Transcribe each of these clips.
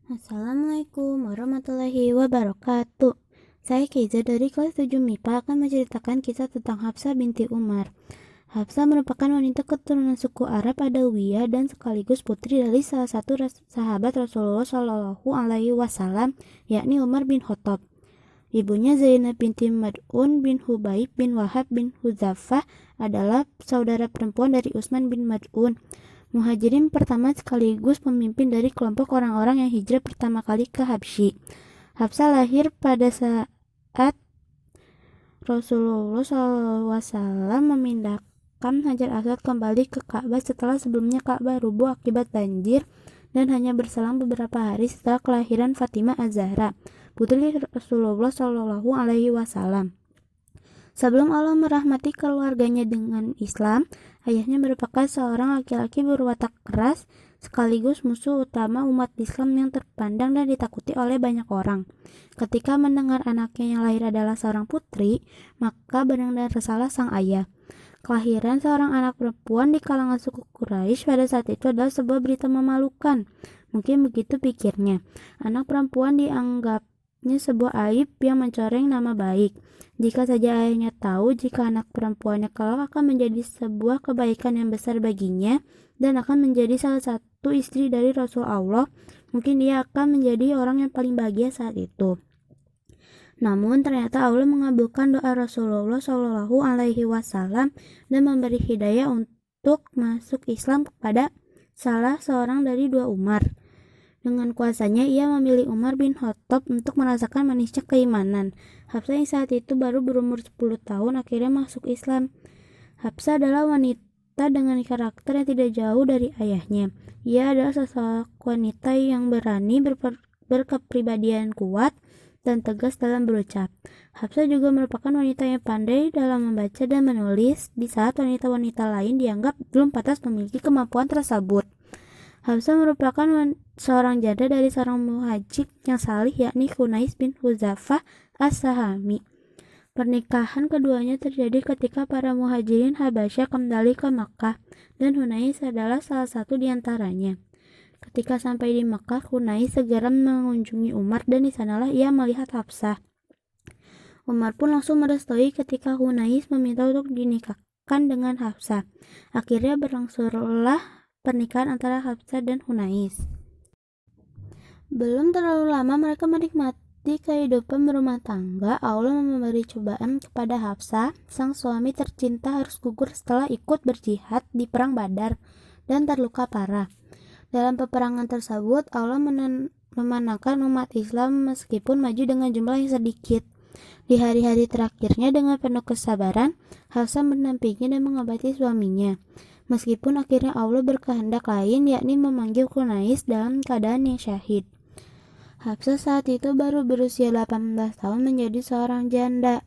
Assalamualaikum warahmatullahi wabarakatuh. Saya Keiza dari kelas 7 MIPA akan menceritakan kisah tentang Hafsah binti Umar. Hafsah merupakan wanita keturunan suku Arab Adawiyah dan sekaligus putri dari salah satu sahabat Rasulullah Shallallahu Alaihi Wasallam, yakni Umar bin Khattab. Ibunya Zainab binti Mad'un bin Hubaib bin Wahab bin Hudzafah adalah saudara perempuan dari Utsman bin Mad'un, muhajirin pertama sekaligus pemimpin dari kelompok orang-orang yang hijrah pertama kali ke Habsyi. Hafsah lahir pada saat Rasulullah SAW memindahkan Hajar Aswad kembali ke Ka'bah setelah sebelumnya Ka'bah rubuh akibat banjir dan hanya berselang beberapa hari setelah kelahiran Fatimah Az-Zahra, putri Rasulullah SAW. Sebelum Allah merahmati keluarganya dengan Islam, ayahnya merupakan seorang laki-laki berwatak keras sekaligus musuh utama umat Islam yang terpandang dan ditakuti oleh banyak orang. Ketika mendengar anaknya yang lahir adalah seorang putri, maka benar-benar resahlah sang ayah. Kelahiran seorang anak perempuan di kalangan suku Quraisy pada saat itu adalah sebuah berita memalukan. Mungkin begitu pikirnya. Anak perempuan dianggapnya sebuah aib yang mencoreng nama baik. Jika saja ayahnya tahu jika anak perempuannya kelak akan menjadi sebuah kebaikan yang besar baginya dan akan menjadi salah satu istri dari Rasul Allah, mungkin dia akan menjadi orang yang paling bahagia saat itu. Namun ternyata Allah mengabulkan doa Rasulullah Shallallahu Alaihi Wasallam dan memberi hidayah untuk masuk Islam kepada salah seorang dari dua Umar. Dengan kuasanya, ia memilih Umar bin Khattab untuk merasakan manisnya keimanan. Hafsah yang saat itu baru berumur 10 tahun akhirnya masuk Islam. Hafsah adalah wanita dengan karakter yang tidak jauh dari ayahnya. Ia adalah sosok wanita yang berani, berkepribadian kuat, dan tegas dalam berucap. Hafsah juga merupakan wanita yang pandai dalam membaca dan menulis, di saat wanita-wanita lain dianggap belum pantas memiliki kemampuan tersebut. Hafsah merupakan seorang janda dari seorang muhajir yang salih, yakni Hunais bin Hudzafah As-Sahami. Pernikahan keduanya terjadi ketika para muhajirin Habasyah kembali ke Makkah, dan Hunais adalah salah satu di antaranya. Ketika sampai di Makkah, Hunais segera mengunjungi Umar dan di sanalah ia melihat Hafsah. Umar pun langsung merestui ketika Hunais meminta untuk dinikahkan dengan Hafsah. Akhirnya berlangsunglah pernikahan antara Hafsah dan Hunais. Belum terlalu lama mereka menikmati kehidupan berumah tangga. Allah memberi cobaan kepada Hafsah. Sang suami tercinta harus gugur setelah ikut berjihad di perang Badar dan terluka parah. Dalam peperangan tersebut, Allah memenangkan umat Islam meskipun maju dengan jumlah yang sedikit. Di hari-hari terakhirnya dengan penuh kesabaran, Hafsah mendampingi dan mengobati suaminya. Meskipun akhirnya Allah berkehendak lain, yakni memanggil Hunais dalam keadaan yang syahid. Hafsah saat itu baru berusia 18 tahun menjadi seorang janda.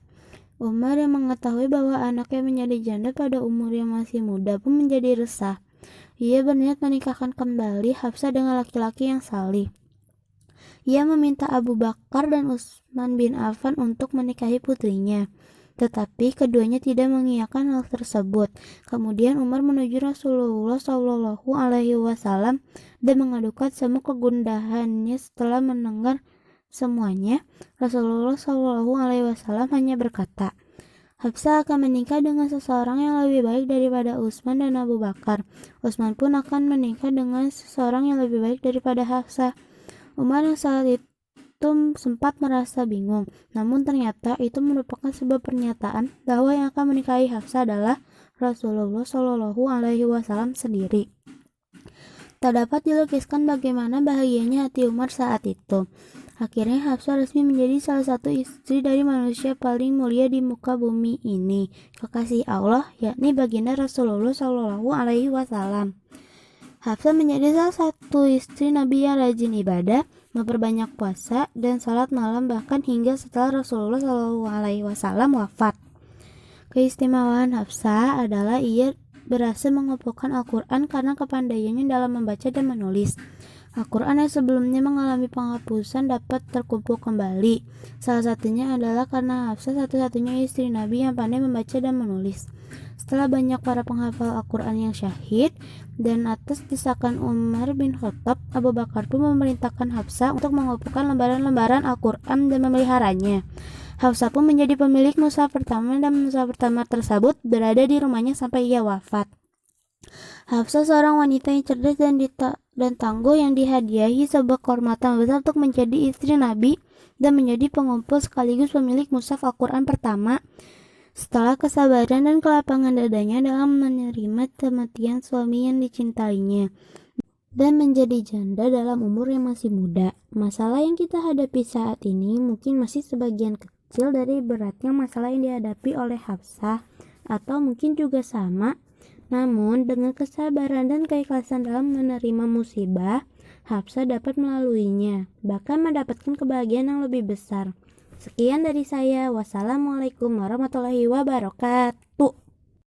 Umar yang mengetahui bahwa anaknya menjadi janda pada umur yang masih muda pun menjadi resah. Ia berniat menikahkan kembali Hafsah dengan laki-laki yang salih. Ia meminta Abu Bakar dan Utsman bin Affan untuk menikahi putrinya. Tetapi keduanya tidak mengiyakan hal tersebut. Kemudian Umar menuju Rasulullah Shallallahu Alaihi Wasallam dan mengadukan semua kegundahannya. Setelah mendengar semuanya, Rasulullah Shallallahu Alaihi Wasallam hanya berkata, Hafsah akan menikah dengan seseorang yang lebih baik daripada Utsman dan Abu Bakar. Utsman pun akan menikah dengan seseorang yang lebih baik daripada Hafsah. Umar yang saat itu sempat merasa bingung, namun ternyata itu merupakan sebuah pernyataan bahwa yang akan menikahi Hafsah adalah Rasulullah Shallallahu Alaihi Wasallam sendiri. Tak dapat dilukiskan bagaimana bahagianya hati Umar saat itu. Akhirnya Hafsah resmi menjadi salah satu istri dari manusia paling mulia di muka bumi ini, kekasih Allah, yakni baginda Rasulullah Shallallahu Alaihi Wasallam. Hafsah menjadi salah satu istri Nabi yang rajin ibadah, memperbanyak puasa dan salat malam bahkan hingga setelah Rasulullah SAW wafat. Keistimewaan Hafsah adalah ia berhasil mengumpulkan Al-Quran karena kepandaiannya dalam membaca dan menulis. Al-Quran yang sebelumnya mengalami penghapusan dapat terkumpul kembali. Salah satunya adalah karena Hafsah satu-satunya istri Nabi yang pandai membaca dan menulis. Setelah banyak para penghafal Al-Quran yang syahid dan atas desakan Umar bin Khattab, Abu Bakar pun memerintahkan Hafsah untuk mengumpulkan lembaran-lembaran Al-Quran dan memeliharanya. Hafsah pun menjadi pemilik mushaf pertama dan mushaf pertama tersebut berada di rumahnya sampai ia wafat. Hafsah seorang wanita yang cerdas dan tangguh yang dihadiahi sebuah kehormatan besar untuk menjadi istri Nabi dan menjadi pengumpul sekaligus pemilik mushaf Al-Quran pertama. Setelah kesabaran dan kelapangan dadanya dalam menerima kematian suami yang dicintainya dan menjadi janda dalam umur yang masih muda. Masalah yang kita hadapi saat ini mungkin masih sebagian kecil dari beratnya masalah yang dihadapi oleh Hafsah, atau mungkin juga sama. Namun dengan kesabaran dan keikhlasan dalam menerima musibah, Hafsah dapat melaluinya, bahkan mendapatkan kebahagiaan yang lebih besar. Sekian dari saya. Wassalamualaikum warahmatullahi wabarakatuh.